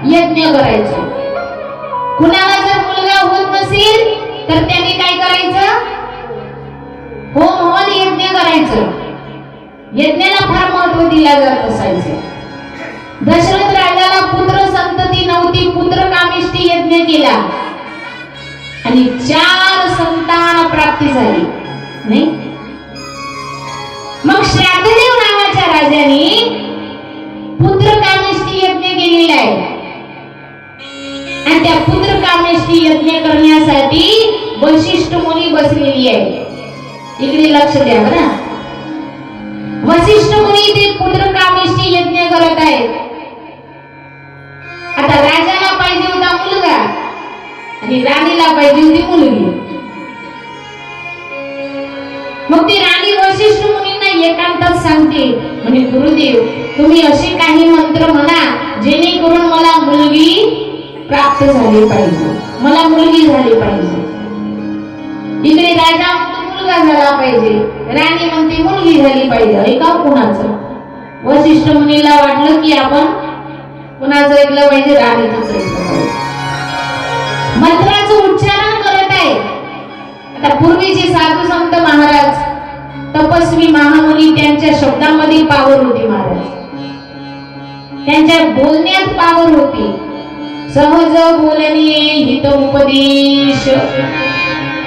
यज्ञ करायचं. कुणाला जर मुलगा होत नसेल तर त्यांनी काय करायचं? होम हवन यज्ञ करायचं. यज्ञाला फार महत्व दिला जात असायचं. दशरथ राजाला पुत्र संतती नव्हती, पुत्र कामिष्ठी यज्ञ केला आणि 4 संतान प्राप्ती झाली. नाही मग श्राद्धदेव नावाच्या राजाने पुत्र कामेष्ठी यज्ञ केलेला आहे आणि त्या पुत्र कामेष्ठी यज्ञ करण्यासाठी वशिष्ठ मुनी बसलेली आहे. इकडे लक्ष द्या बरं. वशिष्ठ मुनी ते पुत्र कामेष्ठी यज्ञ करत आहेत. आता राजाला पाहिजे होता मुलगा आणि राणीला पाहिजे होती मुलगी. मग ती राणी वशिष्ठ मुनींना एकांतात सांगते, म्हणे गुरुदेव तुम्ही असे काही मंत्र म्हणा जेणेकरून मला मुलगी प्राप्त झाली पाहिजे, मला मुलगी झाली पाहिजे. इकडे राजा म्हणतो मुलगा झाला पाहिजे, राणी म्हणते मुलगी झाली पाहिजे. ऐका कुणाचं? वशिष्ठ मुनीला वाटलं की आपण कुणाचं ऐकलं पाहिजे? राणीचंच ऐकलं पाहिजे. मंत्राचं उच्चारण करत आहे. आता पूर्वीचे साधू संत महाराज तपस्वी महामुनी त्यांच्या शब्दामध्ये पावर होती महाराज, त्यांच्या बोलण्यात पावर होती. सहज बोलणे हित उपदेश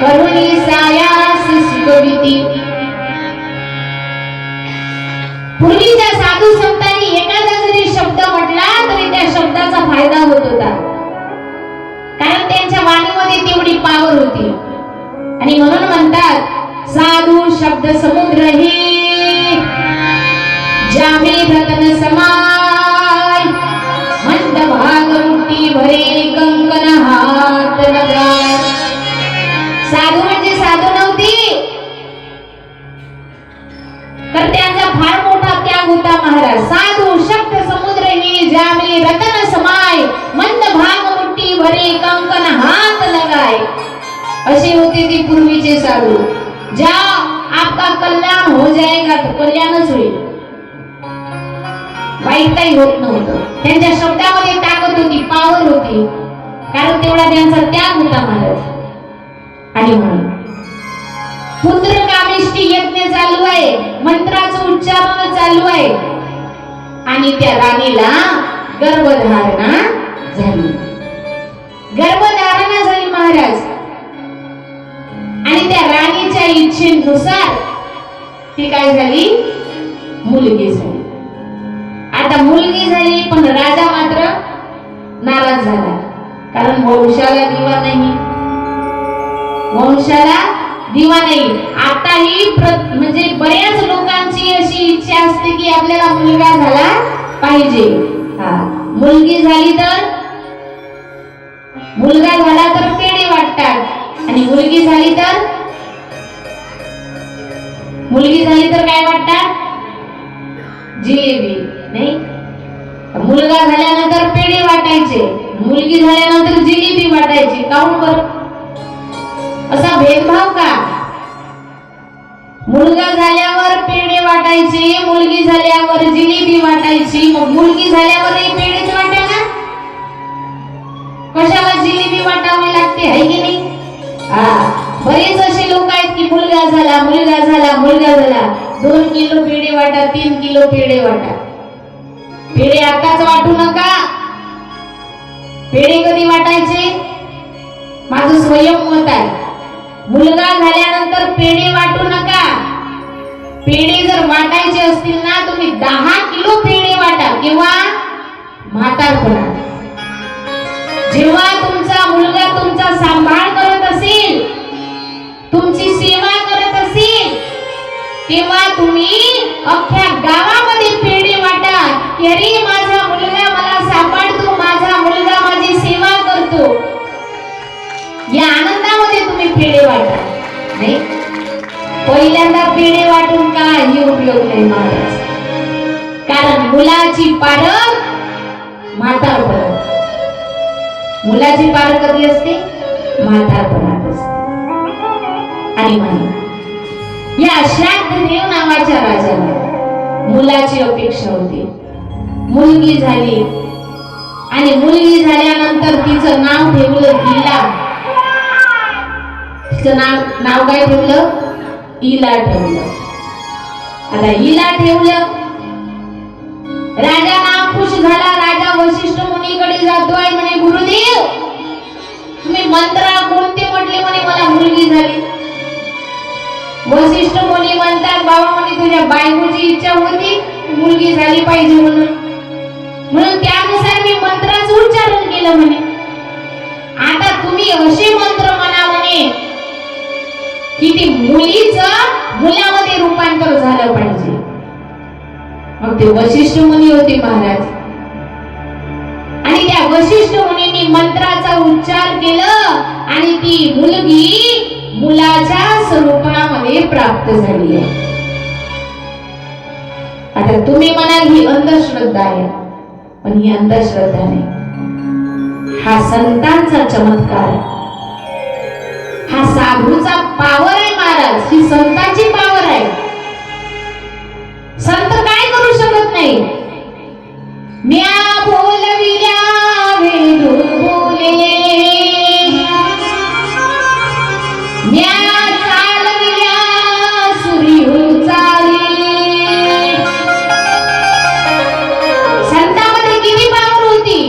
करुणी सायास सुखविती. पूर्वीच्या साधू संतांनी एखादा जरी शब्द म्हटला तरी त्या शब्दाचा फायदा होत होता, कारण त्यांच्या वाणीमध्ये तेवढी पावर होती. आणि म्हणून म्हणतात साधू शब्द समुद्र हे जामे रतन समाय मंद भाग मुठी भरे कंकण हात लगाय. साधू म्हणजे साधू नव्हती तर त्यांचा फार मोठा त्याग होता महाराज. साधू शब्द समुद्र हे जामे रतन समाय मंद भाग मुठी भरे कंकण हात लगाय. असे होते ते पूर्वीचे साधू. ज्या आपका कल्याण हो जाएगा तो कल्याणच होईल, वाईट काही होत नव्हतं. त्यांच्या शब्दामध्ये ताकद होती, पावर होती, कारण तेवढा त्यांचा त्याग होता महाराज. आणि म्हणून पुत्र कामेष्ठी यज्ञ चालू आहे, मंत्राचं उच्चारण चालू आहे आणि त्या राणीला गर्भधारणा झाली. गर्भधारणा झाली महाराज आणि त्या राणीच्या इच्छेनुसार ती काय झाली? मुलगी झाली. आता मुलगी झाली पण राजा मात्र नाराज झाला, कारण वंशाला दिवा नाही, वंशाला दिवा नाही. आता ही म्हणजे बऱ्याच लोकांची अशी इच्छा असते की आपल्याला मुलगा झाला पाहिजे. मुलगी झाली तर, मुलगा झाला तर पेढे वाटतात आणि मुलगी झाली तर, मुलगी झाली तर काय वाटतात? जिलेबी. नाही, मुलगा झाल्यानंतर पेढे वाटायचे, मुलगी झाल्यानंतर जिलेबी वाटायची. काऊन बरं असा भेदभाव का? मुलगा झाल्यावर पेढे वाटायचे, मुलगी झाल्यावर जिलेबी वाटायची. मग मुलगी झाल्यावरही पेढेच वाटायला, कशाला जिलेबी वाटावी लागते? आहे की नाही? बरेच असे लोक आहेत की मुलगा झाला, मुलगा झाला, मुलगा झाला, 2 किलो पेढे वाटा, 3 किलो पेढे वाटा. पेढे आताच वाटू नका. पेढे कधी वाटायचे? माझं स्वयं मत आहे, मुलगा झाल्यानंतर पेढे वाटू नका. पेढे जर वाटायचे असतील ना तुम्ही 10 किलो पेढे वाटा. किंवा म्हातारपणा, जेव्हा तुमचा मुलगा तुमचा सांभाळ करत असेल, तुमची सेवा करत असेल, तेव्हा तुम्ही अख्ख्या गावामध्ये पेढे वाटा की अरे माझा मुलगा मला सांभाळतो, माझा मुलगा माझी सेवा करतो. या आनंदामध्ये तुम्ही पेढे वाटा. नाही, पहिल्यांदा पेढे वाटून काही उपयोग नाही महाराज, कारण मुलाची पारख म्हातारपणात. मुलाची पारख कधी असते? म्हातारपणात असते. आणि म्हणून या श्राद्धदेव नावाच्या राजाला मुलाची अपेक्षा होती. मुलगी झाली आणि आणि मुलगी झाल्यानंतर तिचं नाव ठेवलं इला. तिचं नाव काय ठेवलं? इला ठेवलं. आता इला ठेवलं. राजा नाव खुश झाला. राजा वशिष्ठ मुनीकडे जातोय, म्हणे गुरुदेव तुम्ही मंत्र कोणते म्हटले? म्हणे मला मुलगी झाली. वशिष्ठ मुनी म्हणतात बाबा म्हणे तुझ्या बायकोची इच्छा होती मुलगी झाली पाहिजे म्हणून त्यानुसार मी मंत्राचं उच्चारण केलं म्हणे. आता तुम्ही असे मंत्र म्हणा म्हणे की ती मुलीचं मुलामध्ये रूपांतर झालं पाहिजे. मग ते वशिष्ठ मुनी होते महाराज. आणि त्या वशिष्ठ मुनींनी मंत्राचा उच्चार केलं आणि ती मुलगी मुलाच्या स्वरूपामध्ये प्राप्त झाली आहे. आता तुम्ही म्हणाल ही अंधश्रद्धा आहे, पण ही अंधश्रद्धा नाही. हा संतांचा चमत्कार आहे. हा साधूचा पावर आहे महाराज. ही संतांची पावर आहे. संत काय करू शकत नाही. म्या बोलविल्या वेदूर बोले, म्या चालविल्या सूर्य चाले. संतांमध्ये किती पावर होती.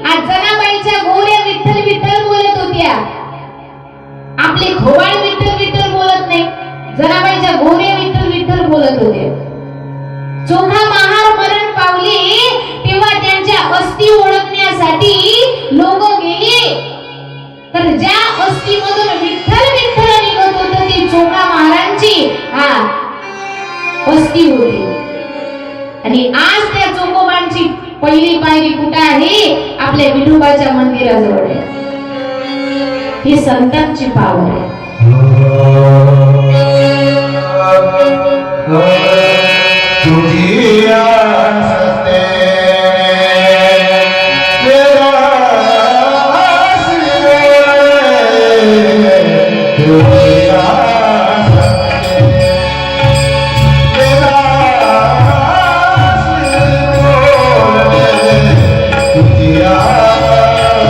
आज जनाबाईच्या गोऱ्या विठ्ठल विठ्ठल बोलत होत्या. आपले खोवाळ विठ्ठल विठ्ठल बोलत नाही. जनाबाईच्या गोऱ्या विठ्ठल विठ्ठल बोलत होते. चोखा महार मरण पावले तेव्हा त्यांच्या अस्थी ओळखण्यासाठी लोक गेले. तर ज्या अस्थीमधून विठ्ठल विठ्ठल निघत होतं ती चोखा महारांची अस्थी होती. आणि आज त्या चोखोबांची पहिली पायरी कुठे आहे? आपल्या विठोबाच्या मंदिराजवळ आहे. ही संतांची पावर आहे. तुझी आसते तेरा आसरे, तुझी आसते तेरा आसरे,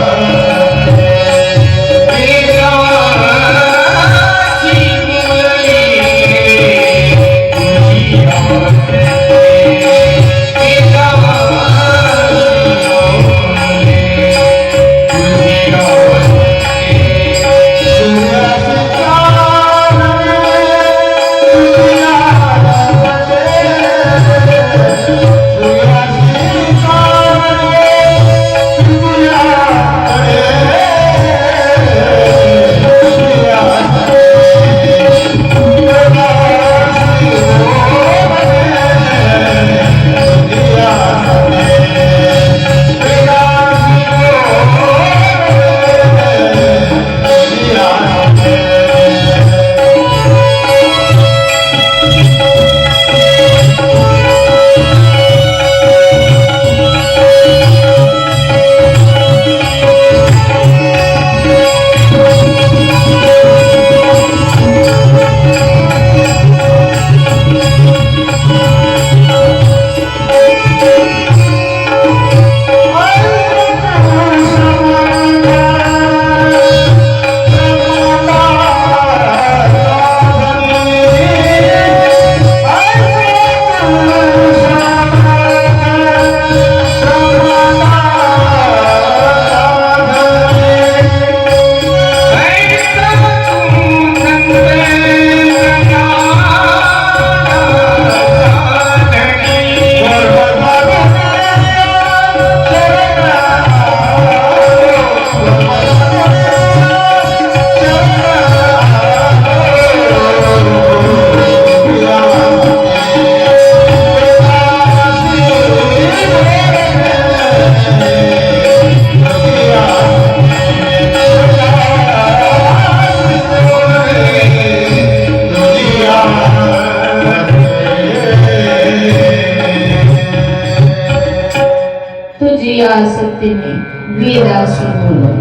तुझी आसक्तीने वेदासी बोलणे,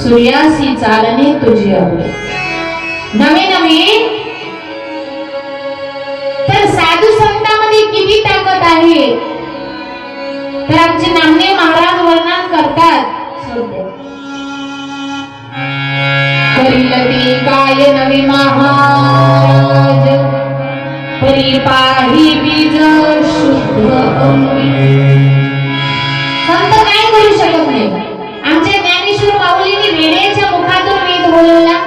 सूर्यासी चालणे तुझी आवडे. नवे नवे तर साधू संतांमध्ये किती ताकद आहे. तर आमचे नामदेव महाराज वर्णन करतात नवी महाराज परी पाही बीज शुद्ध अंगी. संत काय करू शकत नाही. आमच्या ज्ञानेश्वर माऊलींनी वेड्याच्या मुखातून वेद बोलवला.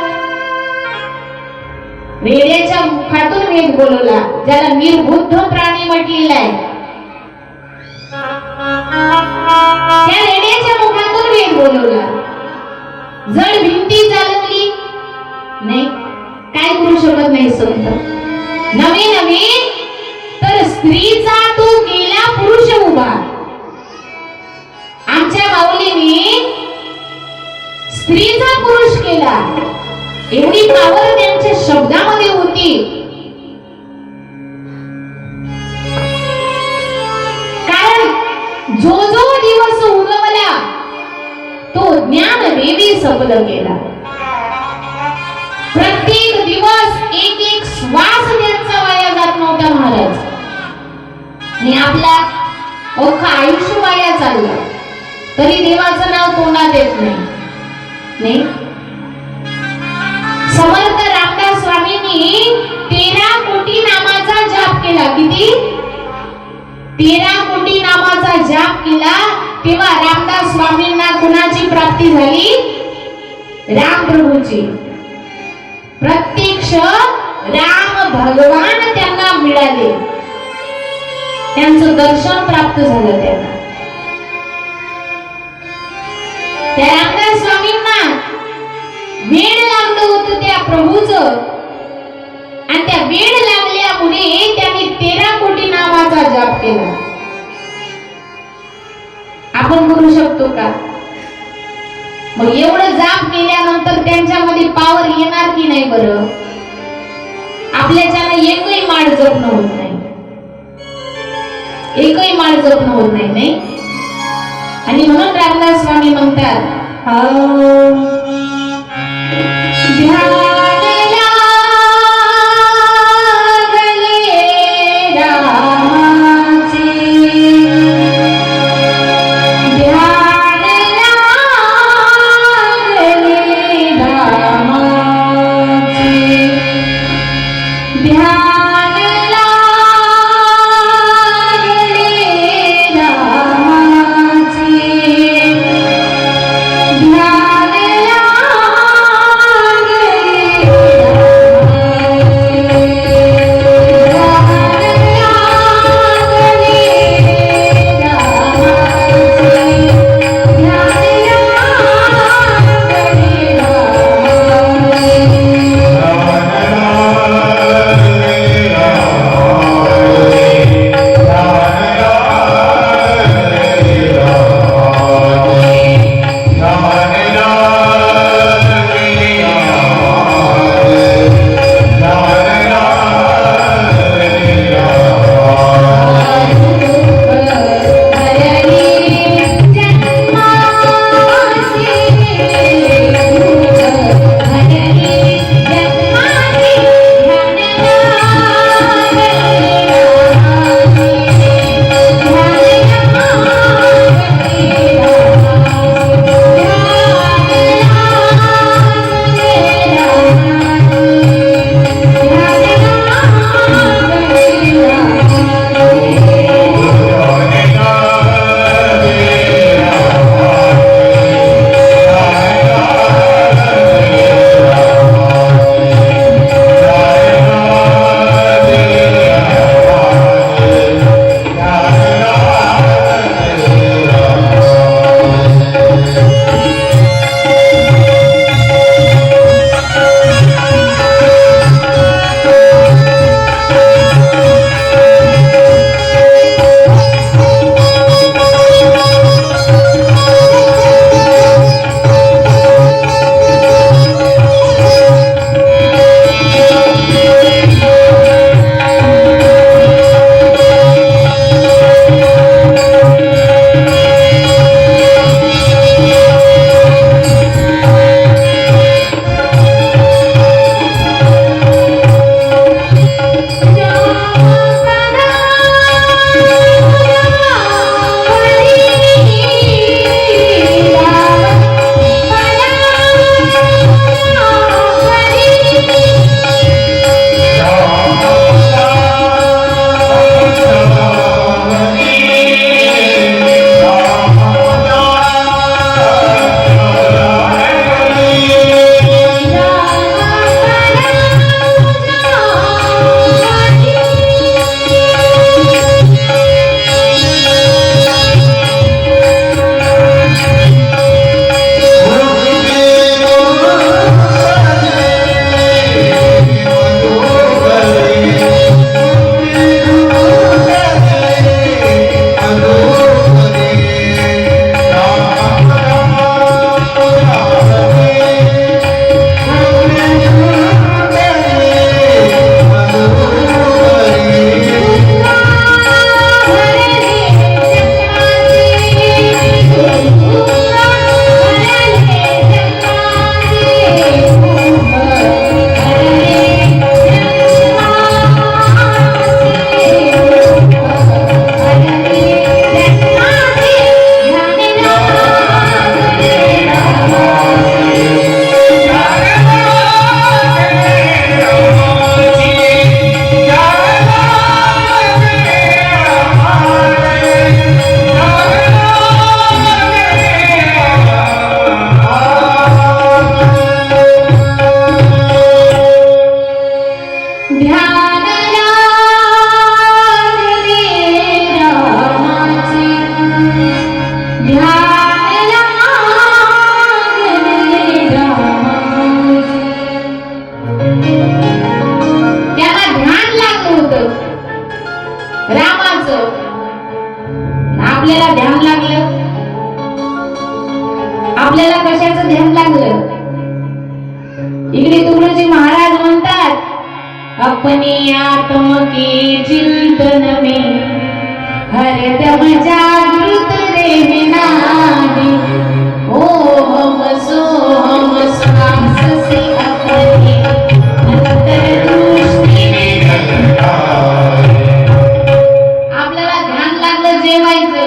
वेड्याच्या मुखातून वेद बोलवला, ज्याला निर्बुद्ध प्राणी म्हटलेला आहे. त्या वेड्याच्या मुखातून वेद बोलवला. जड भिंती चालवली नाही, काय करू शकत नाही संत. नवे नवे तर स्त्रीचा तो केला पुरुष उभा. आमच्या माऊलीने स्त्रीचा पुरुष केला. एवढी पावर त्यांच्या शब्दामध्ये होती. कारण जो जो दिवस उगवला तो ज्ञान देवी सफल केला. प्रत्येक दिवस एक एक श्वास त्यांचा वाया जात नव्हता महाराज. आणि आपला अख्खं आयुष्य वाया चाललं तरी देवाचं नाव तोंडात येत नाही. समर्थ रामदास स्वामींनी 13 कोटी नामाचा जाप केला. किती? 13 कोटी नामाचा जाप केला. तेव्हा रामदास स्वामींना कुणाची प्राप्ती झाली? राम प्रभूची. प्रत्यक्ष राम भगवान त्यांना मिळाले. त्यांचं दर्शन प्राप्त झालं त्यांना. त्या रामदास स्वामींना वेड लागलं होतं त्या प्रभूचं, आणि त्या वेड लागल्यामुळे त्यांनी 13 कोटी नामाचा जाप केला. आपण करू शकतो का? मग एवढं जाप केल्यानंतर त्यांच्यामध्ये पावर येणार की नाही बरं? आपल्याच्यानं एकही माळ जपणं होत नाही. एकही माळ जपणं होत नाही, नाही. आणि म्हणून रामदास स्वामी म्हणतात, ध्यान लागले रामाचे, ध्यान लागले रामाचे, ध्यान लागले रामाचे, ध्यान लागले आपल्याला कशाचं ध्यान लागलं? इकडे तुकडोजी महाराज म्हणतात, अपनी आत्म के चिंतन में हरदम जागृत रहना है, ओम सोम श्वास से अपने अंतर्दृष्टि में आपल्याला ध्यान लागलं जेवायचं,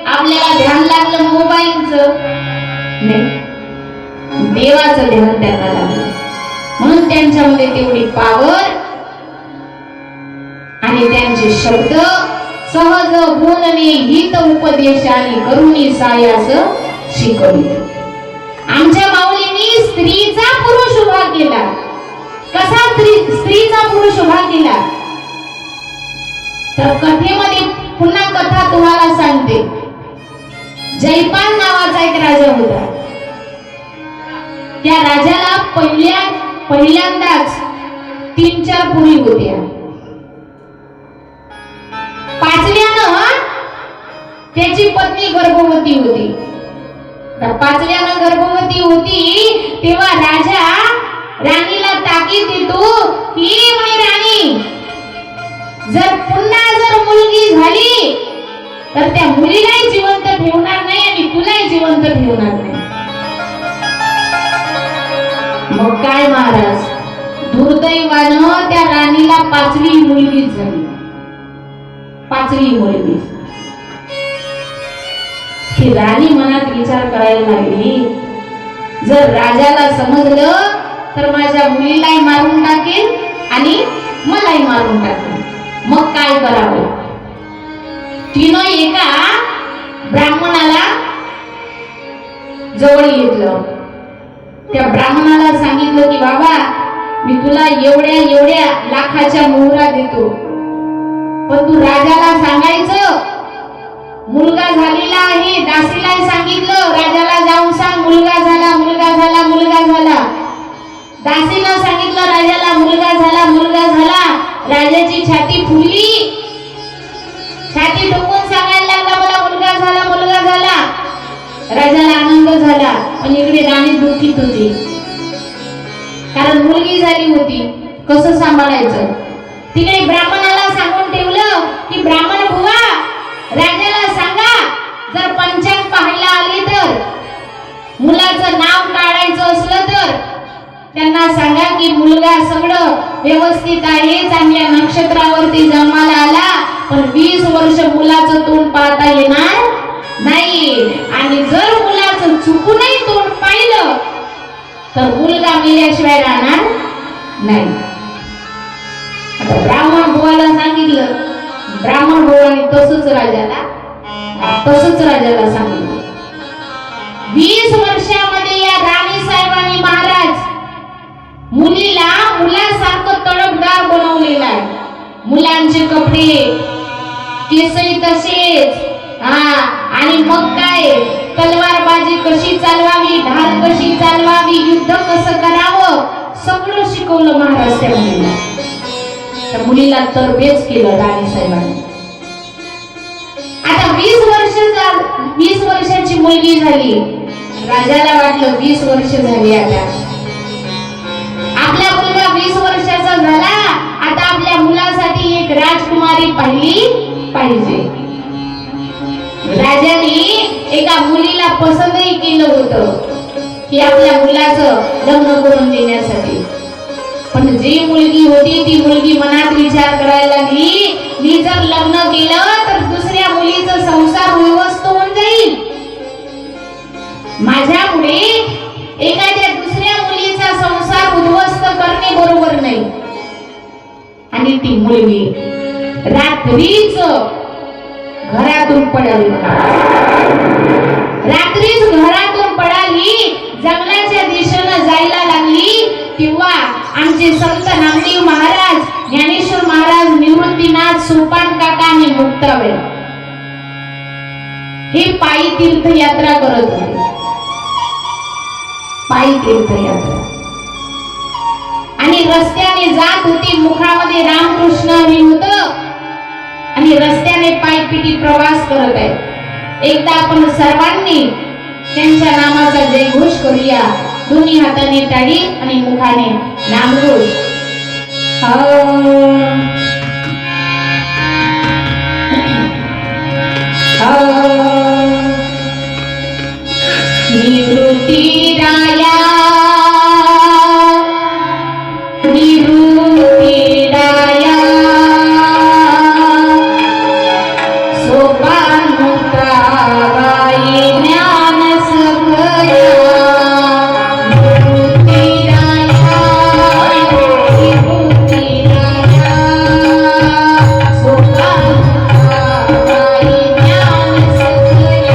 आपल्याला ध्यान लागलं मोबाईलचं, नाही, देवाचं ध्यान त्यांना लागलं. म्हणून त्यांच्यामध्ये तेवढी पावर आणि त्यांचे शब्द सहज बोलणे हित उपदेशाने करुणी सायास शिकवले. आमच्या माऊलींनी स्त्रीचा पुरुष उभा केला. कसा स्त्रीचा पुरुष उभा केला? तर कथेमध्ये पुन्हा कथा तुम्हाला सांगते. जयपाल नावाचा एक राजा होता. त्या राजाला पहिल्यांदाच 3-4 पुरी होत्या. पाचव्यानं त्याची पत्नी गर्भवती होती. पाचव्यानं गर्भवती होती तेव्हा राजा राणीला ताकीद देतो की म्हणे, राणी जर पुन्हा मुलगी झाली तर त्या मुलीलाही जिवंत ठेवणार नाही आणि तुलाही जिवंत ठेवणार नाही. मग काय महाराज, दुर्दैवानं त्या राणीला 5वी मुलगी झाली. 5वी मुलगी. ही राणी मनात विचार करायला लागली, जर राजाला समजलं तर माझ्या मुलीलाही मारून टाकेल आणि मलाही मारून टाकेल. मग काय करावं? तिनं एका ब्राह्मणाला जवळ घेतलं. त्या ब्राह्मणाला सांगितलं की बाबा, मी तुला एवढ्या लाखाच्या मोहरा देतो, पण तू राजाला सांगायचं मुलगा झालेला आहे. दासीला सांगितलं, राजाला जाऊन सांग मुलगा झाला, मुलगा झाला, मुलगा झाला. दासीनं सांगितलं राजाला मुलगा झाला, मुलगा झाला. राजाची छाती फुलली, छाती ठोकून सांगायला लागला, मला मुलगा झाला, मुलगा झाला. राजाला आनंद झाला, पण इकडे राणी दुःखीत होती, कारण मुलगी झाली होती. कसं सांभाळायचं? तिकडे ब्राह्मणाला सांगून ठेवलं की ब्राह्मण बुवा, राजाला सांगा जर पंचांग पाहायला आले तर, मुलाचं नाव काढायचं असलं तर त्यांना सांगा की मुलगा सगळं व्यवस्थित आहे, चांगल्या नक्षत्रावरती जन्माला आला, पण 20 वर्ष मुलाचं तोंड पाहता येणार नाही. आणि जर मुलाचं चुकूनही तोंड पाहिलं तर मुलगा मेल्याशिवाय राहणार नाही. आता ब्राह्मण बुवाला सांगितलं, ब्राह्मण बुवाने तसंच राजाला सांगितलं. 20 वर्षामध्ये या राणी साहेबांनी महाराज मुलासारखं तडफदार बनवलेलं आहे. मुलांचे कपडे, केसही तसेच, आणि मग काय, तलवारबाजी कशी चालवावी, ढाल कशी चालवावी, युद्ध कसं करावं, सगळं शिकवलं महाराज त्या मुलीला. त्या मुलीला तरबेज केलं राणी साहेबांनी. आता 20 वर्षाची मुलगी झाली. राजाला वाटलं 20 वर्ष झाली, आता आपला मुलगा 20 वर्षाचा झाला, आता आपल्या मुलासाठी एक राजकुमारी पाहिली पाहिजे. राजाने एका मुलीला पसंतही केलं होतं की आपल्या मुलाचं लग्न करून देण्यासाठी. पण जी मुलगी होती ती मुलगी मनात विचार करायला लागली, मी जर लग्न केलं तर दुसऱ्या मुलीचा संसार उद्ध्वस्त होऊन जाईल. माझ्यामुळे एखाद्या दुसऱ्या मुलीचा संसार उद्ध्वस्त करणे बरोबर नाही. आणि ती मुलगी रात्रीच घरातून पडाली. रात्रीच घरातून पडाली, जंगलाच्या दिशेनं जायला लागली. तेव्हा आमचे संत नामदेव महाराज, ज्ञानेश्वर महाराज, निवृत्तीनाथ, सोपान काका आणि मुक्ताबाई हे पायी तीर्थयात्रा करत होते. पायी तीर्थयात्रा. आणि रस्त्याने जात होती, मुखामध्ये रामकृष्ण हरी होतं आणि रस्त्याने पायपीटी प्रवास करत आहे. एकदा आपण सर्वांनी त्यांच्या नामाचा देवाचा जयघोष करूया. दोन्ही हाताने टाळी आणि मुखाने नामघोष. निवृत्ती राया निवृत्ती राया सोपान मुक्ताबाई ज्ञान सगळ्या. निवृत्ती राया निवृत्ती राया सोपान मुक्ताबाई ज्ञान सगळ्या.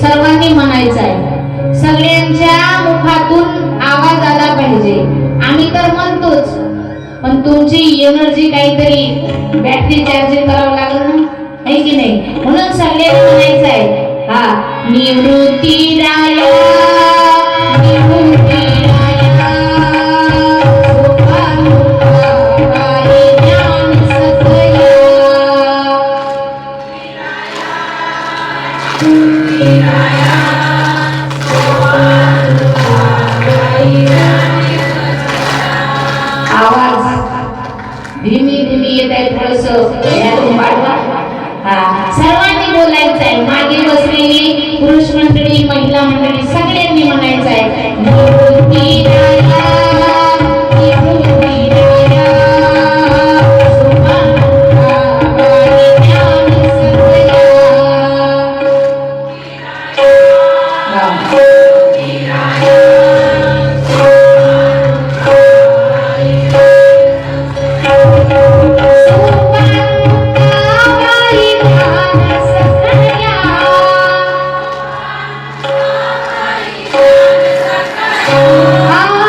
सर्वांनी म्हणायचं आहे, सगळ्यांच्या मुखातून आवाज आला पाहिजे. आम्ही तर म्हणतोच, पण तुमची एनर्जी काहीतरी बॅटरी चार्जिंग करावं लागलं ना, आहे की नाही? म्हणून सगळ्यांनी म्हणायचं आहे, हा निवृत्ती राया निवृत्ती राया सोपान मुक्ताबाई ज्ञान सगळ्या. आवाज धीमी धीमी येत आहे, थोडस यातून वाढवा. सर्वांनी बोलायचं आहे. मागे बसलेली पुरुष मंडळी, महिला मंडळी सगळ्यांनी म्हणायचं आहे, निवृत्ती राया निवृत्ती राया सोपान मुक्ताबाई ज्ञान सगळ्या. Ah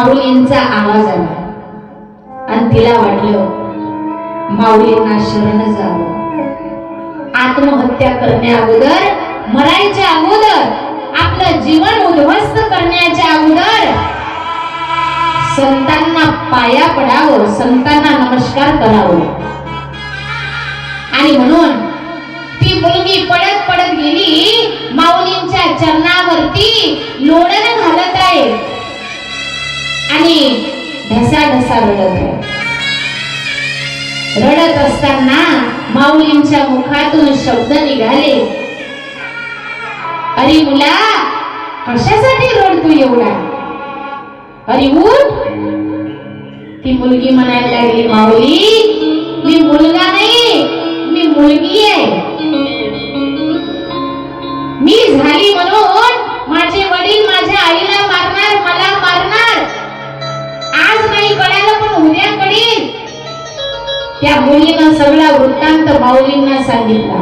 माऊलींचा आवाज आला आणि तिला वाटलं माऊलींना शरण जावं. आत्महत्या करण्या अगोदर, मरायच्या अगोदर, आपलं जीवन उद्ध्वस्त करण्याच्या अगोदर संतांना पाया पडावं, संतांना नमस्कार करावं. आणि म्हणून ती मुलगी पडत पडत गेली, माऊलींच्या चरणावरती लोळण घालत आहे आणि ढसा ढसा रडत आहे. रडत असताना माऊलींच्या मुखातून शब्द निघाले, अरे मुला, कशासाठी रडतो एवढा? अरे उठ. ती मुलगी म्हणायला लागली, माऊली, मी मुलगा नाही, मी मुलगी आहे. मी झाली म्हणून माझे वडील माझ्या आईला मारणार, मला मारणार. आज नाही कळालं पण उद्या कळेल. त्या मुलीनं सगळा वृत्तांत माऊलींना सांगितला.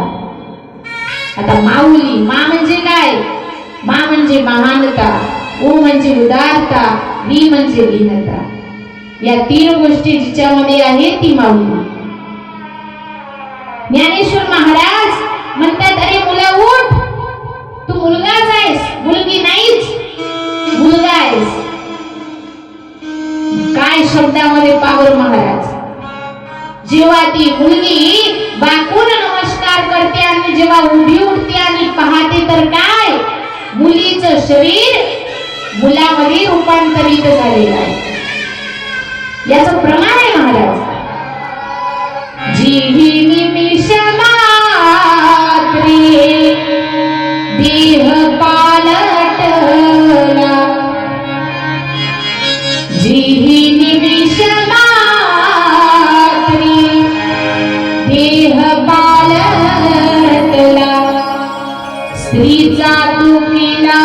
आता माऊली, मा म्हणजे काय? मा म्हणजे महानता, उ म्हणजे उदारता, वी म्हणजे लीनता. या तीन गोष्टी जिच्यामध्ये आहे ती माऊली. ज्ञानेश्वर महाराज म्हणतात, अरे मुला उठ, तू मुलगाच आहेस, मुलगी नाहीच, मुलगा आहेस. काय शब्दामध्ये पावर महाराज. जेव्हा ती मुलगी बाकून नमस्कार करते आणि जेव्हा उभी उठते आणि पाहते तर काय, मुलीचं शरीर मुलामध्ये रूपांतरित झालेलं आहे. याचं प्रमाण आहे महाराज. जीही निमिष मात्री देह पालटला, जीही निमिष मात्री देह पालटला, स्त्रीचा तू केला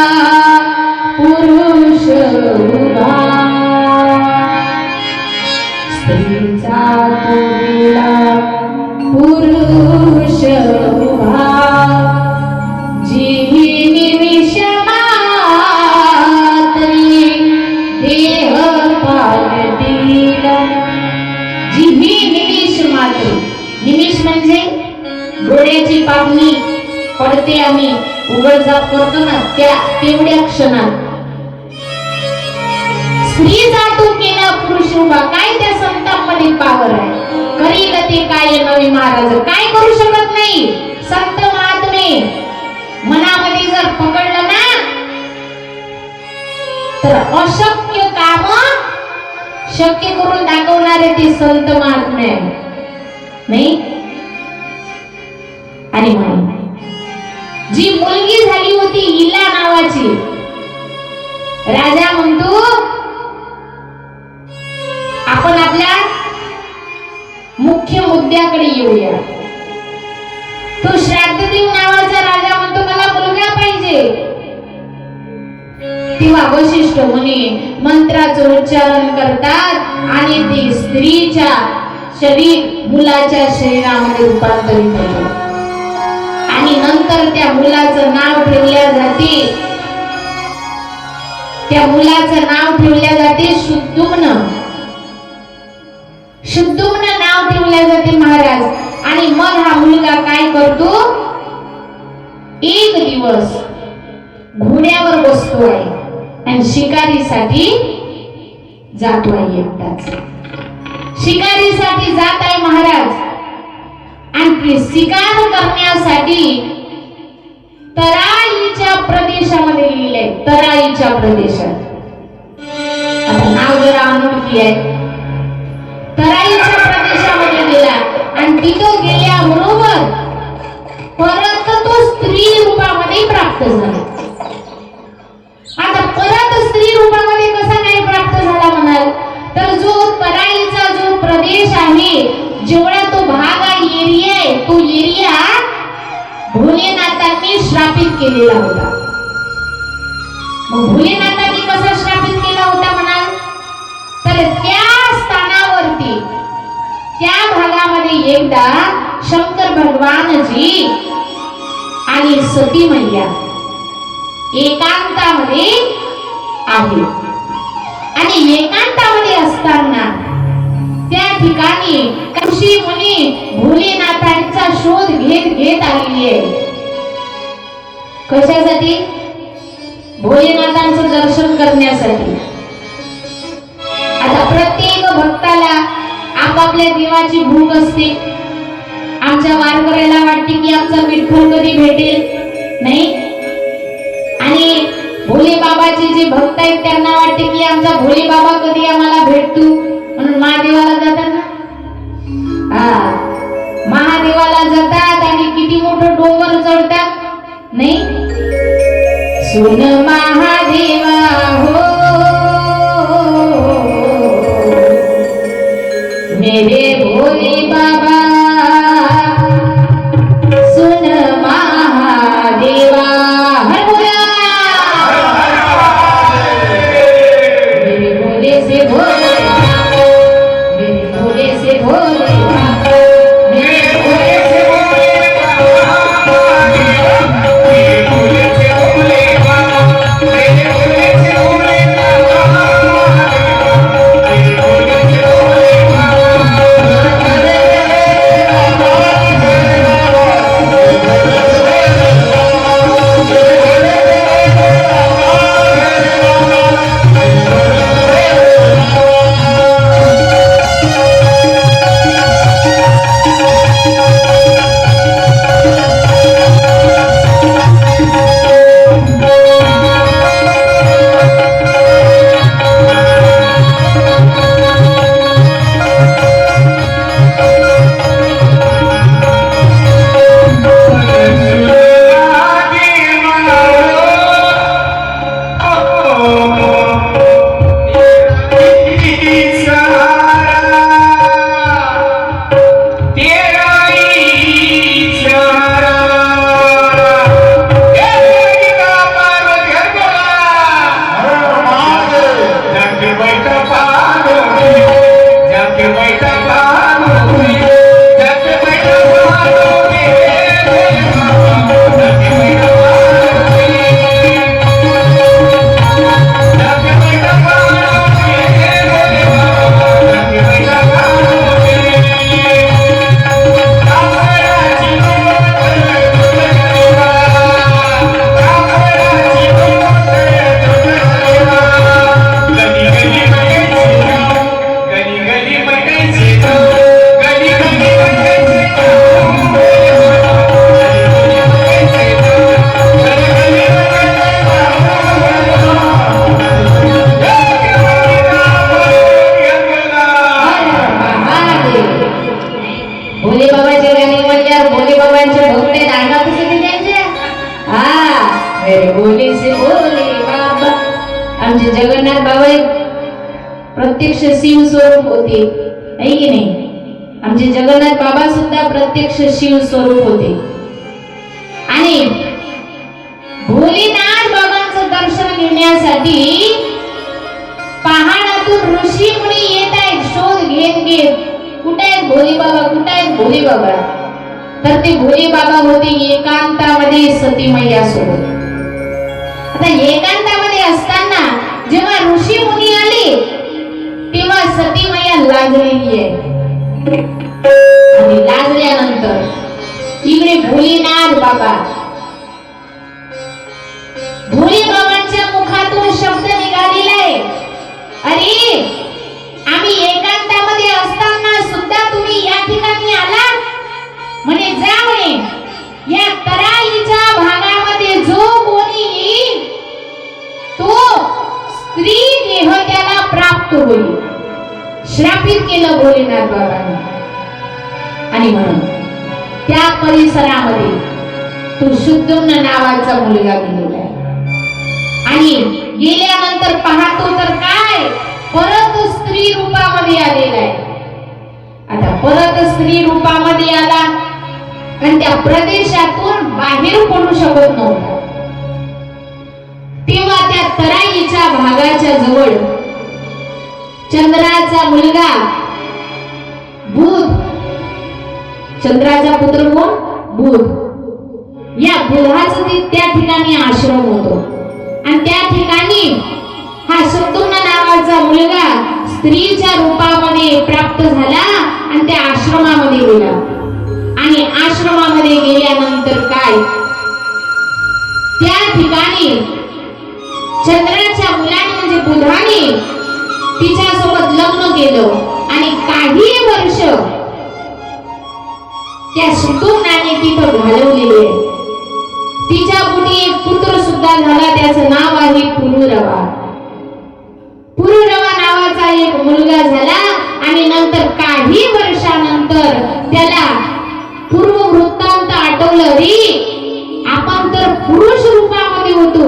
पुरुष उभा, स्त्रीचा तू केला पुरुष उभा, जीही निमिष मात्री देह पालटिला. जीही निमिष मात्री, निमिष म्हणजे डोळ्याची पापणी पडते, आम्ही उघडझाप करतो ना, त्या तेवढ्या क्षणात. स्त्री जातो केला पुरुष उभा. काय त्या संतांमध्ये पावर आहे. करील ते काय नवी महाराज, काय करू शकत नाही. संत महात्मे मनामध्ये जर पकडलं ना तर अशक्य काम शक्य करून दाखवणारे ते संत महात्मे नाही. आणि म्हणून जी मुलगी झाली होती इला नावाची, राजा म्हणतो आपण आपल्या मुख्य मुद्द्याकडे येऊया. तो श्राद्धदेव नावाचा राजा म्हणतो मला मुलगा पाहिजे. तेव्हा वशिष्ठ मुनी मंत्राचं उच्चारण करतात आणि ते स्त्रीच्या शरीर मुलाच्या शरीरामध्ये रूपांतरित होतं. आणि नंतर त्या मुलाचं नाव ठेवल्या जाते, त्या मुलाचं नाव ठेवल्या जाते शुद्धुम्न. शुद्धुम्न नाव ठेवल्या जाते महाराज. आणि मग हा मुलगा काय करतो, एक दिवस घोड्यावर बसतो आहे आणि शिकारीसाठी जातो आहे. एकटाच शिकारीसाठी जात आहे महाराज. आणि शिकार करण्यासाठी तराईच्या प्रदेशामध्ये लिहिलंय, तराईच्या प्रदेशात. आता नाव जरा अनोळखी आहे. तराईच्या प्रदेशामध्ये गेला आणि तिथं गेल्याबरोबर परत तो स्त्री रूपामध्ये प्राप्त झाला. आता परत स्त्री रूपामध्ये कसा काय प्राप्त झाला म्हणाल तर जो तराईचा जो प्रदेश आहे, जेवढा तो भाग आहे, एरिया आहे, तो एरिया भोलेनाथांनी श्रापित केलेला होता. मग भोलेनाथांनी कसा श्रापित केला होता म्हणाल तर त्या स्थानावरती, त्या भागामध्ये एकदा शंकर भगवानजी आणि सती मैया एकांतामध्ये आहे. आणि एकांतामध्ये असताना त्या ठिकाणी ऋषी मुनी भोलेनाथांचा शोध घेत घेत आलेली आहे. कशासाठी? भोलेनाथांचं दर्शन करण्यासाठी. आता प्रत्येक भक्ताला आपापल्या देवाची भूक असते. आमच्या वारकऱ्याला वाटते की आमचा विठ्ठल कधी भेटेल, नाही? आणि भोले बाबाचे जे भक्त आहेत त्यांना वाटते की आमचा भोले बाबा कधी आम्हाला भेटतो, म्हणून महादेवाला जातात ना. महादेवाला जातात आणि किती मोठं डोंगर चढतात, नाही? सुन महादेवा हो मेरे भोले बाबा, सुन महादेवा. हर बोला मेरे भोले से भोले, मेरे भोले से भोले, मेरे भोले से भोले, भोले बाबाचे गाणे म्हणल्यावर भोले बाबांचे भक्त दांडा कसे ते त्यांच्या. मेरे भोले से भोले बाबा. आमचे जगन्नाथ बाबा प्रत्यक्ष शिव स्वरूप होते, आहे की नाही? आमचे जगन्नाथ बाबा सुद्धा प्रत्यक्ष शिव स्वरूप होते. आणि भोलेनाथ बाबांचं दर्शन घेण्यासाठी पहाडातून ऋषी मुनी येत आहेत शोध घेत घेत. कुठे आहेत भोले बाबा, कुठे आहेत भोले बाबा? तर ते भोले बाबा होते एकांतामध्ये सतीमैया सोबत. आता एकांतामध्ये असताना जेव्हा ऋषी मुनी आले तेव्हा सतीमैया लाजलेली आहे. आणि लाजल्यानंतर इकडे भोलेनाथ बाबा, भोले बाबांच्या मुखातून शब्द निघालेला आहे, अरे आम्ही एकांतामध्ये असताना सुद्धा तुम्ही या ठिकाणी आला. म्हणे जा म्हणे, या तराईच्या भागामध्ये जो कोणी येईल तो स्त्री देह त्याला प्राप्त होईल. श्रापित केलं भोलेनाथ बाबांनी. आणि म्हणून त्या परिसरामध्ये तो शुद्धोन्न नावाचा मुलगा गेलेला आहे. आणि गेल्यानंतर पाहतो तर काय, परत स्त्री रूपामध्ये आलेला आहे. आता परत स्त्री रूपामध्ये आला आणि त्या प्रदेशातून बाहेर पडू शकत नव्हता. तेव्हा त्या तराईच्या भागाच्या जवळ चंद्राचा मुलगा बुध, चंद्राचा पुत्र कोण? बुध. या बुधाचा त्या ठिकाणी आश्रम होतो आणि त्या ठिकाणी हा शुद्धुम्न नावाचा मुलगा स्त्रीच्या रूपामध्ये प्राप्त झाला आणि त्या आश्रमामध्ये गेला. आणि आश्रमामध्ये गेल्यानंतर काय, त्या ठिकाणी चंद्राच्या मुलाने म्हणजे बुधाने तिच्यासोबत लग्न केलं आणि काही वर्ष त्या शुद्धुम्नाने तिथं घालवलेले. तिच्या पोटी एक पुत्र सुद्धा झाला, त्याचं नाव आहे पुरुरवा. पुरुरवा नावाचा एक मुलगा झाला आणि नंतर काही वर्षानंतर त्याला पूर्व वृत्तांत आठवलं, रे आपण तर पुरुष रूपामध्ये होतो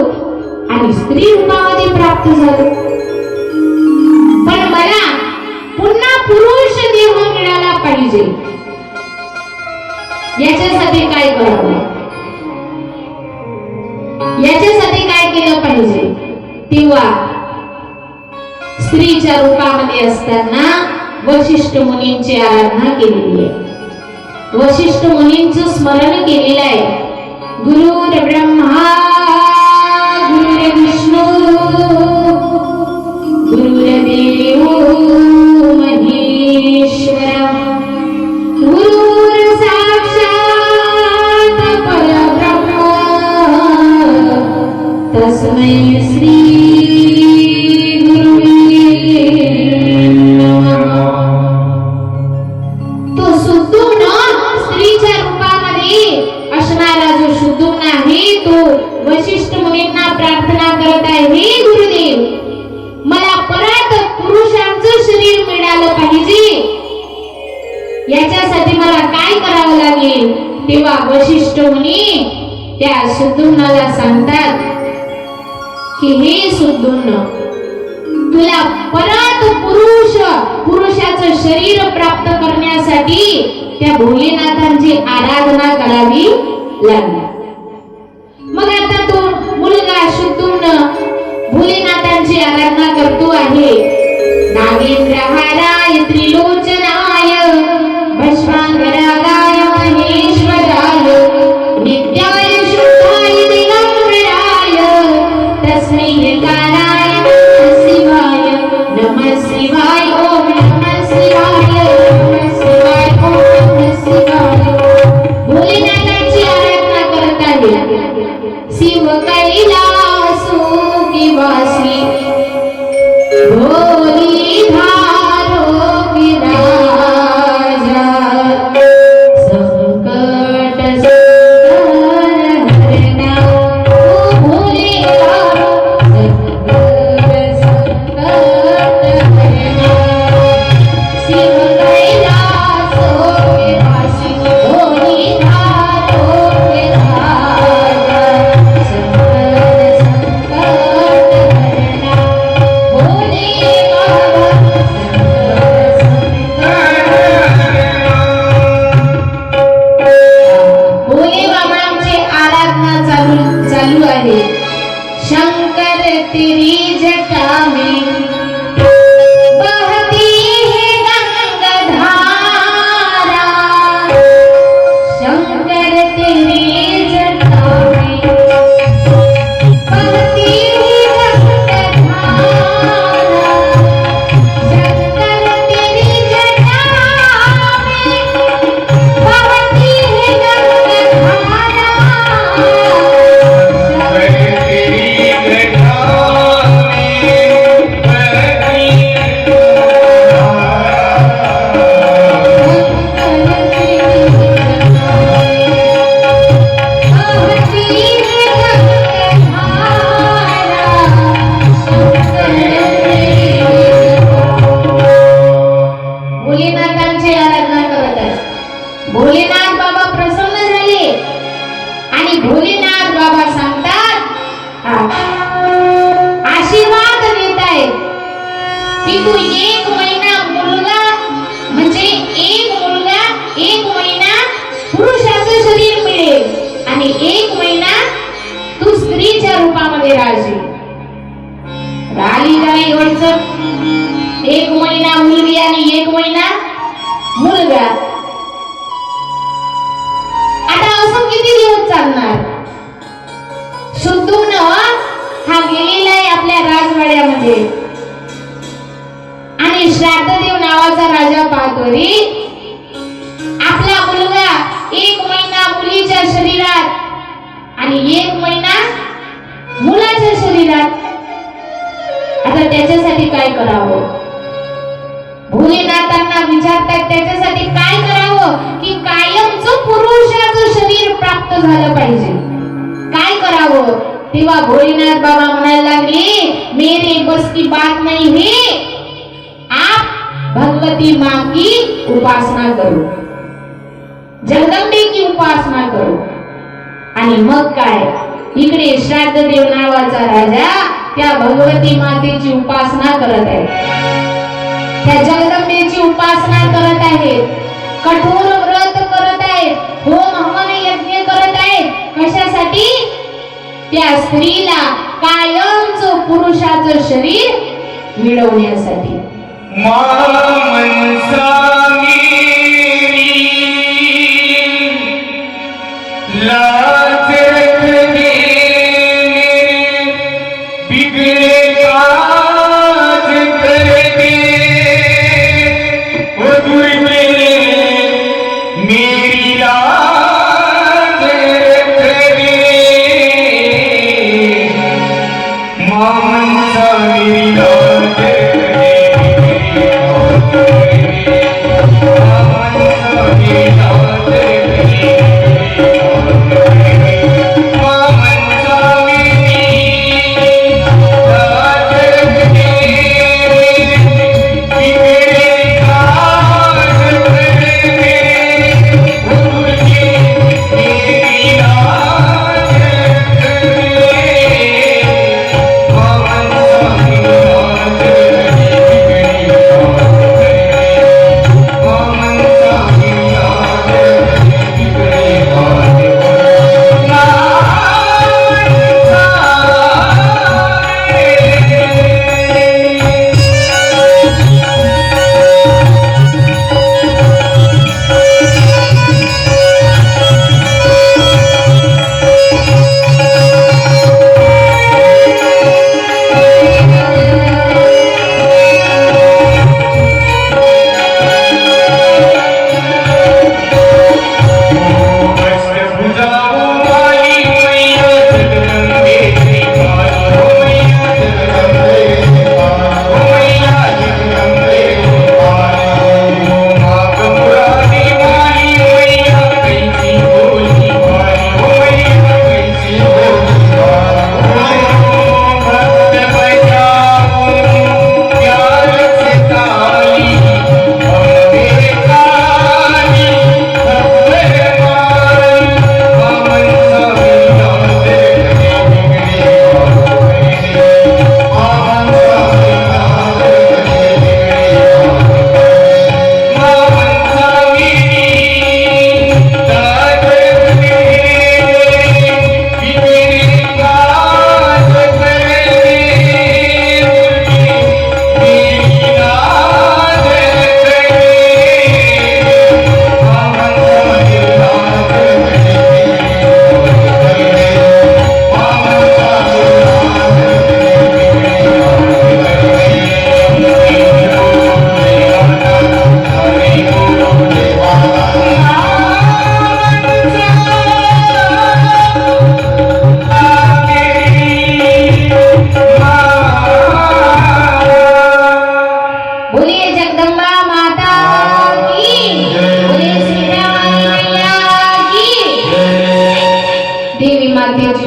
आणि स्त्री रूपामध्ये प्राप्त झालो, पण मला पुन्हा पुरुष देह मिळाला पाहिजे. याच्यासाठी काय करावं, याच्यासाठी काय केलं पाहिजे. तेव्हा स्त्रीच्या रूपामध्ये असताना वशिष्ठ मुनींची आराधना केलेली आहे. वशिष्ठ मुनींचं स्मरण केलेलं आहे. गुरुर्ब्रह्मा गुरुर्विष्णू गुरुर्देव महेश्वरा गुरुर् साक्षात् परब्रह्म तस्मै श्री गुरुवे नमः. तो शुद्धुम्न स्त्रीच्या रूपामध्ये असणारा जो शुद्धुम्न आहे तो वशिष्ठ मुनींना प्रार्थना करत आहे, हे गुरुदेव मला परत पुरुषांचं शरीर मिळालं पाहिजे, याच्यासाठी मला काय करावं लागेल. तेव्हा वशिष्ठ मुनी त्या शुद्धुम्नाला सांगतात की हे शुद्धुम्न, तुला परत पुरुषाचं शरीर प्राप्त करण्यासाठी त्या भोलेनाथांची आराधना करावी लागली. मग आता तो मुलगा शुद्धुम्न भोलेनाथांची आराधना करतो आहे. नागेंद्रहाराय त्रिलोचनाय भस्मांगरागाय महेश्वराय नित्याय शुद्धाय दिगंबराय तस्मै काराय नमः शिवाय ओम नमः शिवाय नमः शिवाय ओम नमः शिवाय. भोलेनाथांची आराधना करत आहे. शिव कैलासो निवासी भोली धारो विराजा संकट संहार हरता ओ भोले धारो संकट हरता. शिव कैलासो निवासी भोली धारो विराजा संकट हरता भोले बाबा भोले बाबांची आराधना चालू आहे. शंकर तेरी जटा में बहती है गंगाधारा, शंकर तेरी जटा में बहती है गंगाधारा, शंकर तेरी जटा में बहती है गंगाधारा, भोलेनाथांची आराधना करत आहे. भोलेनाथ बाबा प्रसन्न झाले आणि भोलेनाथ बाबा सांगतात, आशीर्वाद देत आहेत की तू एक महिना मुलगा म्हणजे एक महिना पुरुषाचं शरीर मिळेल आणि एक महिना तू स्त्रीच्या रूपामध्ये राहशील. राहिली काय एवढच, एक महिना मुलगी आणि एक महिना मुलगा. आता असं किती दिवस चालणार. शुद्धुम्न हा गेलेला आहे आपल्या राजवाड्यामध्ये. राज्यामध्ये. आणि श्राद्धदेव नावाचा राजा पाहतो रे, आपला मुलगा 1 महिना मुलीच्या शरीरात आणि 1 महिना मुलाच्या शरीरात. आता त्याच्यासाठी काय करावं? भोलेनाथांना विचारतात त्याच्यासाठी काय करावं की कायमचं पुरुषाचं शरीर प्राप्त झालं पाहिजे. काय करावं? तेव्हा भोलेनाथ बाबा म्हणायला लागले, मेरे बस की बात नहीं है, आप भगवती माँ की उपासना करो, जगदंबे की उपासना करो. आणि मग काय, इकडे श्राद्धदेव नावाचा राजा त्या भगवती मातेची उपासना करत आहे, त्या जगदंबेची उपासना करत आहेत, कठोर व्रत करत आहेत, होम हवन यज्ञ करत आहेत. कशासाठी? त्या स्त्रीला कायमचं पुरुषाचं शरीर मिळवण्यासाठी.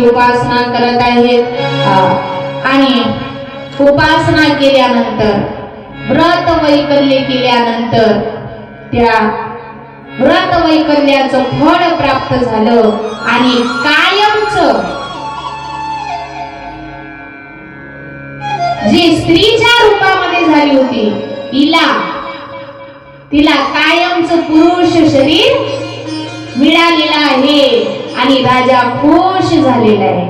उपासना करत आहेत. आणि उपासना केल्यानंतर, व्रत वैकल्य केल्यानंतर त्या व्रत वैकल्याचं फळ प्राप्त झालं आणि कायमचं जी स्त्रीच्या रूपामध्ये झाली होती तिला कायमचं पुरुष शरीर मिळालेलं आहे आणि राजा खुश झालेला आहे,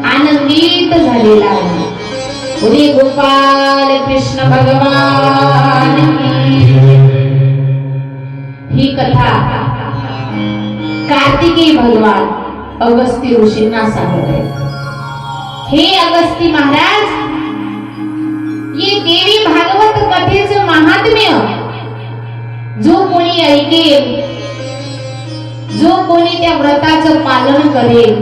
आनंदित झालेला आहे. बोले गोपाल कृष्ण भगवान ही कथा कार्तिकेय भगवान अगस्त्य ऋषींना सांगत आहे. हे अगस्त्य महाराज, ये देवी भागवत कथेचं महात्म्य जो कोणी ऐकेल, जो कोणी त्या व्रताचं पालन करेल,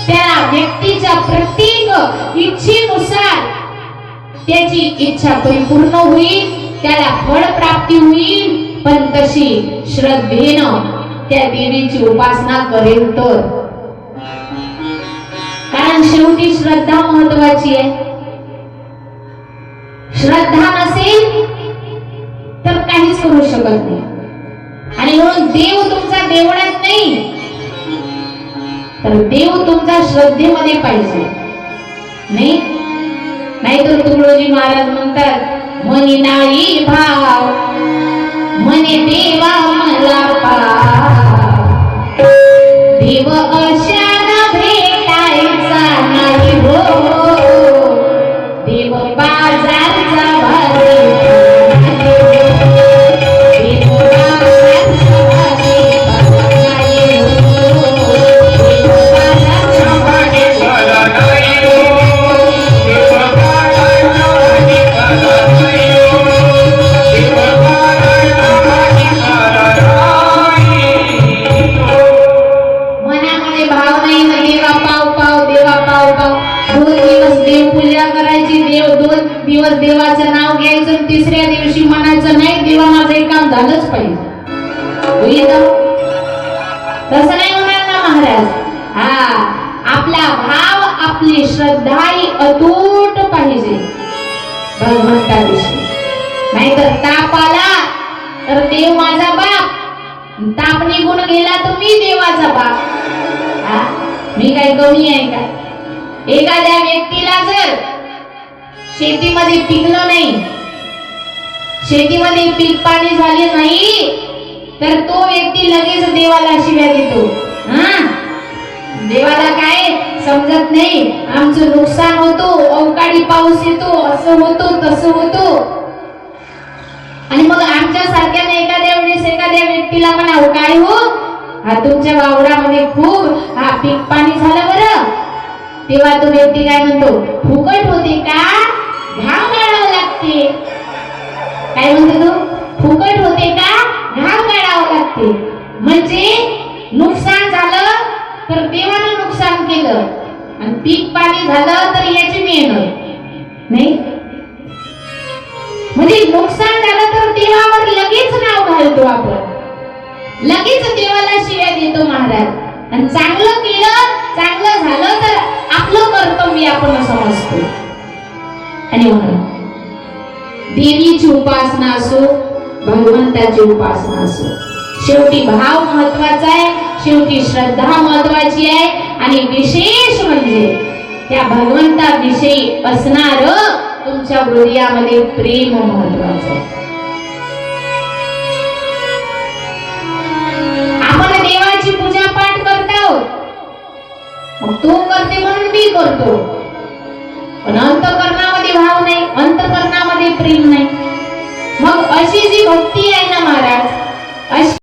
त्या व्यक्तीच्या प्रत्येक इच्छेनुसार त्याची इच्छा परिपूर्ण होईल, त्याला फळ प्राप्ती होईल. पण तशी श्रद्धेनं त्या देवीची उपासना करेल तर. कारण शेवटी श्रद्धा महत्वाची आहे. श्रद्धा नसेल तर काहीच करू शकत नाही. आणि म्हणून देव तुमचा देवळात नाही, तर देव तुमचा श्रद्धेमध्ये पाहिजे. नाही नाहीतर तुकडोजी महाराज म्हणतात, मनी नाही भाव मने देवा मला पाव, देव अशाना भेटायचा नाही हो, देव बाजारचा भाजी, देव बाजारचा भाजी नाही हो, देव बाजारचा भाजी नाही हो, देव बाजारचा भाजी नाही हो, देव बाजारचा भाजी नाही हो. मनामध्ये भाव नाही ना, देवा पाव पाव, देवा पाव पाव. 2 दिवस देव पूजा करायची, 2 दिवस देवाचं नाव घ्यायचं, तिसऱ्या दिवशी म्हणायचं नाही देवा माझं एक काम झालंच पाहिजे. होईल का? तसं नाही होणार ना महाराज. आपला भाव, आपली श्रद्धा ही अतूट पाहिजे भगवंताविषयी. नाहीतर ताप आला तर देव माझा बाप, ताप निघून गेला तर मी देवाचा बाप. मी काय कमी आहे का? एखाद्या व्यक्तीला जर शेतीमध्ये पिकलं नाही, शेतीमध्ये पीक पाणी झाले नाही, तर तो व्यक्ती लगेच देवाला शिव्या देतो. देवाला काय समजत नाही, आमचं नुकसान होतो, अवकाळी पाऊस येतो, असं होतो तसं होतो. आणि मग आमच्या सारख्याने एखाद्या वेळेस एखाद्या व्यक्तीला म्हणावं, काय हो तुमच्या वावरामध्ये खूप पीक पाणी झालं बरं, तेव्हा तो व्यक्ती काय म्हणतो, फुकट होते का, घाम गाळावं लागते. काय म्हणतो तो, फुकट होते का, घाम गाळावं लागते. म्हणजे नुकसान झालं तर देवानं नुकसान केलं, आणि पीक पाणी झालं तर याची मेहनत नाही. म्हणजे नुकसान झालं तर देवावर लगेच नाव घालतो आपण, लगेच देवाला शिव्या देतो महाराज. आणि चांगलं केलं, चांगलं झालं तर आपलं कर्तव्य आपण समजतो. आणि म्हणून देवीची उपासना असो, भगवंताची उपासना असो, शेवटी भाव महत्वाचा आहे, शेवटी श्रद्धा महत्वाची आहे. आणि विशेष म्हणजे त्या भगवंताविषयी असणार तुमच्या हृदयामध्ये प्रेम महत्वाचं आहे. आपण देवाची पूजा पाठ करतो, मग तो करते म्हणून मी करतो, पण अंतःकरणामध्ये भाव नाही, अंतःकरणामध्ये प्रेम नाही. मग अशी जी भक्ती आहे ना महाराज, अशी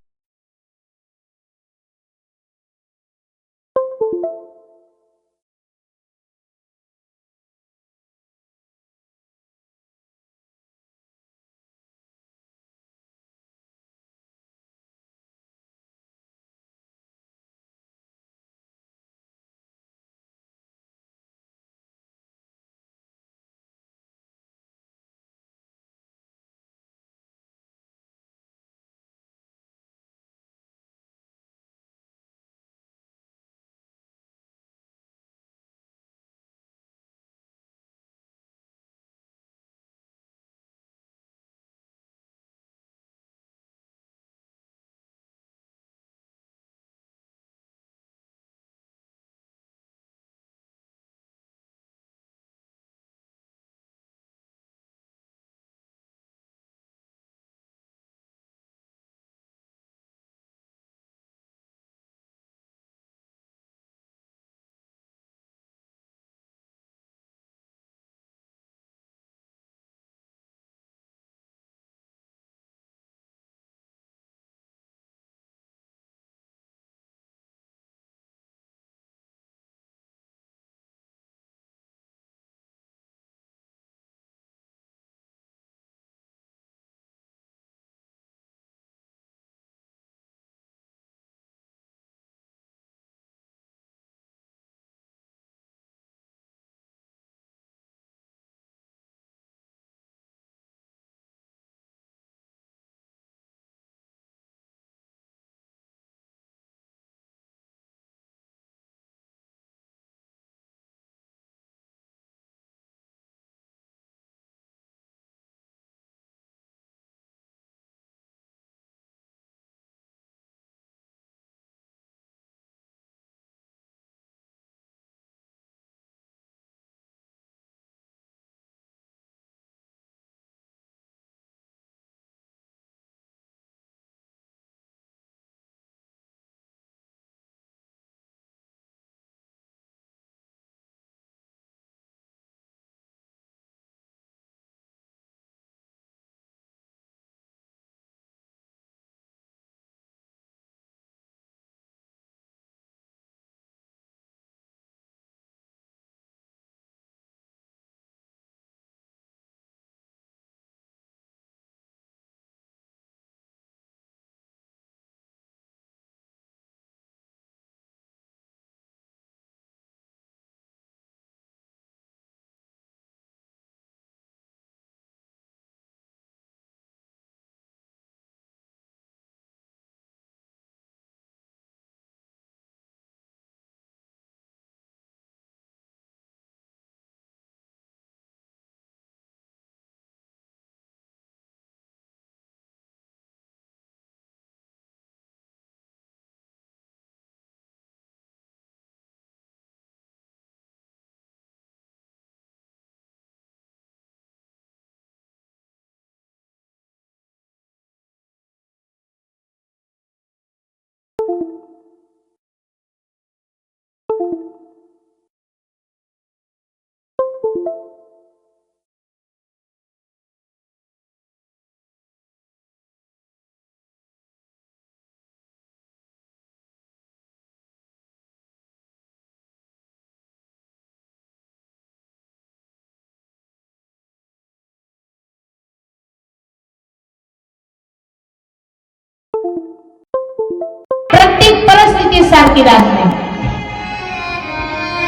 कुणासारखी राहत नाही.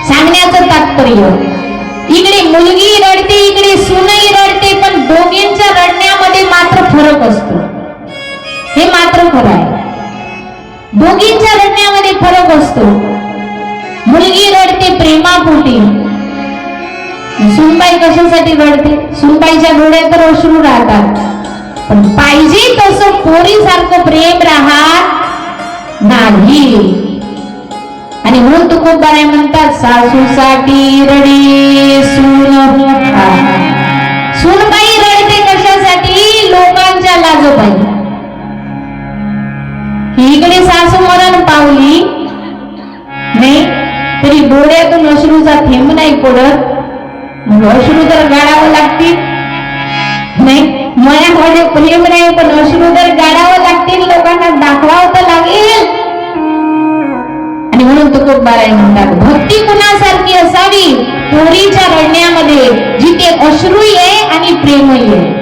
सांगण्याचं तात्पर्य, इकडे मुलगी रडते, इकडे सूनही रडते, पण दोघींच्या रडण्यामध्ये मात्र फरक असतो. हे मात्र खरं आहे. दोघींच्या रडण्यामध्ये फरक असतो. मुलगी रडते प्रेमापोटी, सुनबाई कशासाठी रडते? सुनबाईच्या डोळ्यात तर अश्रू राहतात, पण पाहिजे तसं पोरीसारखं प्रेम राहत नाही. आणि म्हणून तुकोबाराय म्हणतात, सासूसाठी रडे सून. सूनबाई रडते कशासाठी? लोकांच्या लाजोबाई. इकडे सासू मरण पावली नाही तरी डोळ्यातून अश्रूचा थेंब नाही पडत. अश्रू तर गाळावं लागतील नाही, मनामध्ये प्रेम नाही पण अश्रू तर गाळावं लागतील, लोकांना दाखवावं तर लागेल. आणि म्हणून तुकोबाराय म्हणतात, भक्ती कुणासारखी असावी? पोरीच्या रडण्यामध्ये जिथे अश्रू आहे आणि प्रेमही आहे.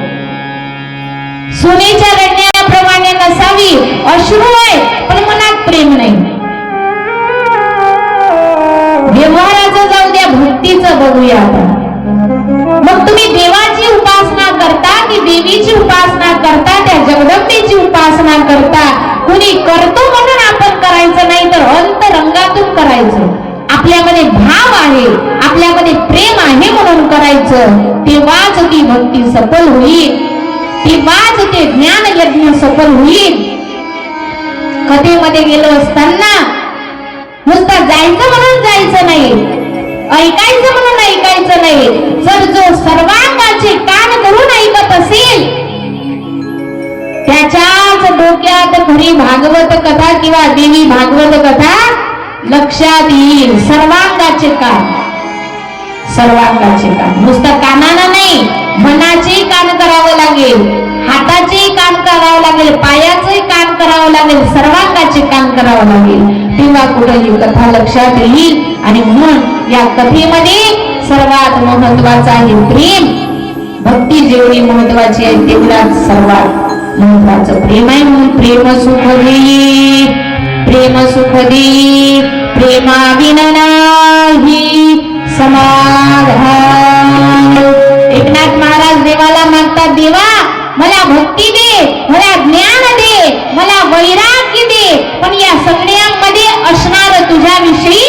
सुनेच्या रडण्याप्रमाणे नसावी, अश्रू आहे पण मनात प्रेम नाही. व्यवहाराचं जाऊ द्या, भक्तीचं बघूया आपण. मग तुम्ही देवाची उपासना करता की देवीची उपासना करता, त्या जगदंबेची उपासना करता? कुणी करतो म्हणून आपण करायचं नाही, तर अंतरंगातून करायचं. आपल्यामध्ये भाव आहे, आपल्यामध्ये प्रेम आहे म्हणून करायचं. तेव्हाच ती भक्ती सफल होईल, तेव्हाच ते ज्ञान यज्ञ सफल होईल. कथेमध्ये गेलो असताना नुसतं जायचं म्हणून जायचं नाही, ऐकायचं म्हणून ऐकायचं नाही. जर जो सर्वांगाचे कान धरून ऐकत असेल, त्याच्याच डोक्यात खरी भागवत कथा किंवा देवी भागवत कथा लक्षात येईल. सर्वांगाचे कान, सर्वांगाचे कान. नुसतं कानानं नाही, मनाचे कान करावं लागेल, हाताचे कान करावं लागेल, पायाचे कान करावं लागेल, सर्वांगाचे कान करावं लागेल. तेव्हा कुठे ही कथा लक्षात येईल. आणि म्हणून या कथेमध्ये सर्वात महत्वाचं आहे प्रेम. भक्ती जेवढी महत्वाची आहे तेवढाच सर्वात महत्वाचं प्रेम आहे. म्हणून प्रेम सुख दे, प्रेम सुख दे, प्रेमाविन नाही समाधान. एकनाथ महाराज देवाला मागतात, देवा मला भक्ती दे, मला ज्ञान दे, मला वैराग्य दे, पण या सगळ्यांमध्ये असणार तुझ्याविषयी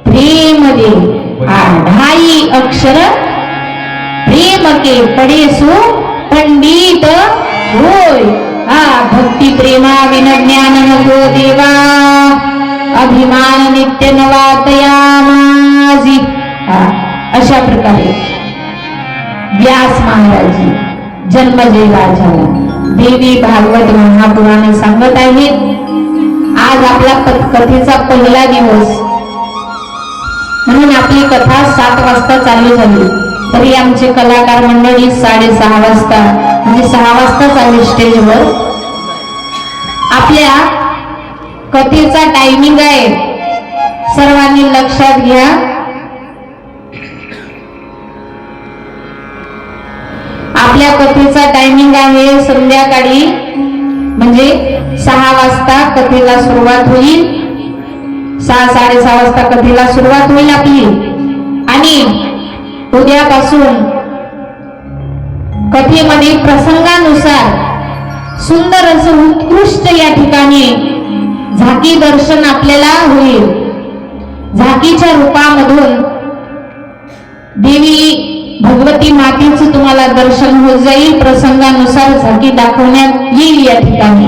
प्रेम दे. ढाई अक्षर प्रेम के पडेसु पंडित होय. भक्ती प्रेमा विन ज्ञान नको देवा, अभिमान नित्य नवातया माझी. अशा प्रकारे व्यास महाराज जन्मजेला झाला. देवी भागवत महापुराण सांगत आहेत. आज आपला कथेचा पहिला दिवस म्हणून आपली कथा 7 वाजता चालू झाली, तरी आमचे कलाकार मंडळी 6:30 वाजता म्हणजे 6 वाजताच आले स्टेजवर. आपल्या कथेचा टायमिंग आहे, सर्वांनी लक्षात घ्या. आपल्या कथेचा टायमिंग आहे संध्याकाळी म्हणजे 6 वाजता कथेला सुरुवात होईल. 6-6:30 वाजता कथेला सुरुवात होईल आपली. आणि उद्यापासून कथेमध्ये प्रसंगानुसार सुंदर असं उत्कृष्ट या ठिकाणी झाकी दर्शन आपल्याला होईल. झाकीच्या रूपामधून देवी भगवती मातेचं तुम्हाला दर्शन होत जाईल. प्रसंगानुसार झाकी दाखवण्यात येईल या ठिकाणी.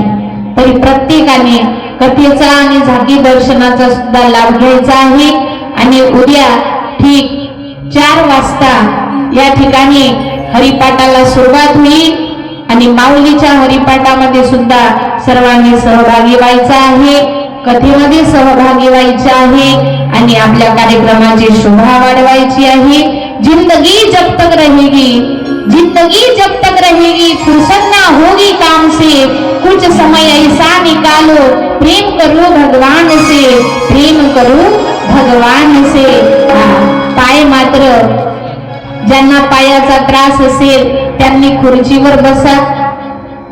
तरी प्रत्येकाने कथेचा आणि झाकी दर्शनाचा सुद्धा लाभ घ्यायचा आहे. आणि उद्या ठीक 4 वाजता या ठिकाणी हरिपाठाला सुरुवात होईल. आणि माऊलीच्या हरिपाठामध्ये सुद्धा सर्वांनी सहभागी व्हायचं आहे, कथेमध्ये सहभागी व्हायचे आहे आणि आपल्या कार्यक्रमाची शोभा वाढवायची आहे. जिंदगी जब तक रहेगी, जिंदगी जब तक रहेगी, फुर्सत ना होगी काम से, कुछ समय ऐसा निकालो, प्रेम करो भगवान से, प्रेम करो भगवान से. पाय मात्र ज्यांना पायाचा त्रास असेल त्यांनी खुर्चीवर बसा,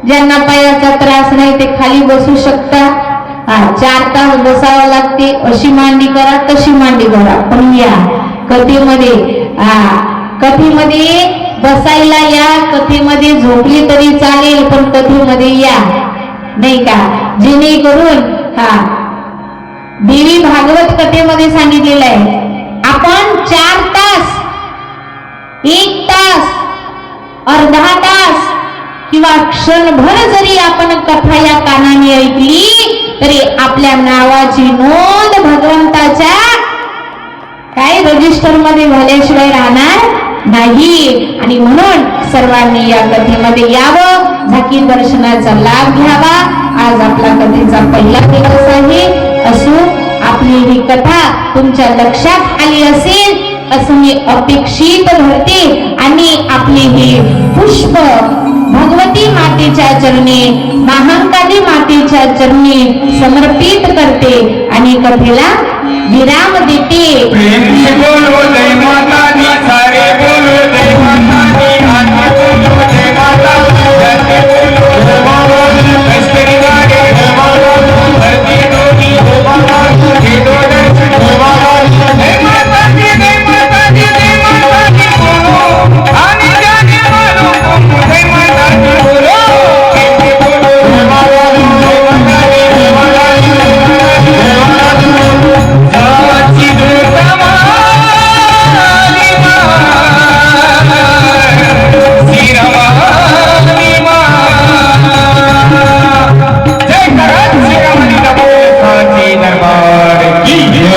ज्यांना पायाचा त्रास नाही ते खाली बसू शकता. 4 तास बसावं लागते, अशी मांडी करा तशी मांडी करा, पण या कथेमध्ये कथेमध्ये बसायला या, कथेमध्ये झोपली तरी चालेल पण कथेमध्ये या, नाही का? जेणेकरून देवी भागवत कथेमध्ये सांगितलेलं आहे आपण 4 तास, 1 तास, अर्धा तास किंवा क्षणभर जरी आपण कथा या कानाने ऐकली तरी आपल्या नावाची नोंद भगवंताच्या काय रजिस्टर मध्ये झाल्याशिवाय राहणार नाही. आणि म्हणून सर्वांनी या कथेमध्ये यावं, झाकी दर्शनाचा लाभ घ्यावा. आज आपला कथेचा पहिला दिवस आहे. असो आपली ही कथा तुमच्या लक्षात आली असेल असं मी अपेक्षित धरते आणि आपली ही पुष्प भगवती मातेच्या चरणी, महाकाली मातेच्या चरणी समर्पित करते आणि कथेला विराम देते. प्रेम से बोलो जय माता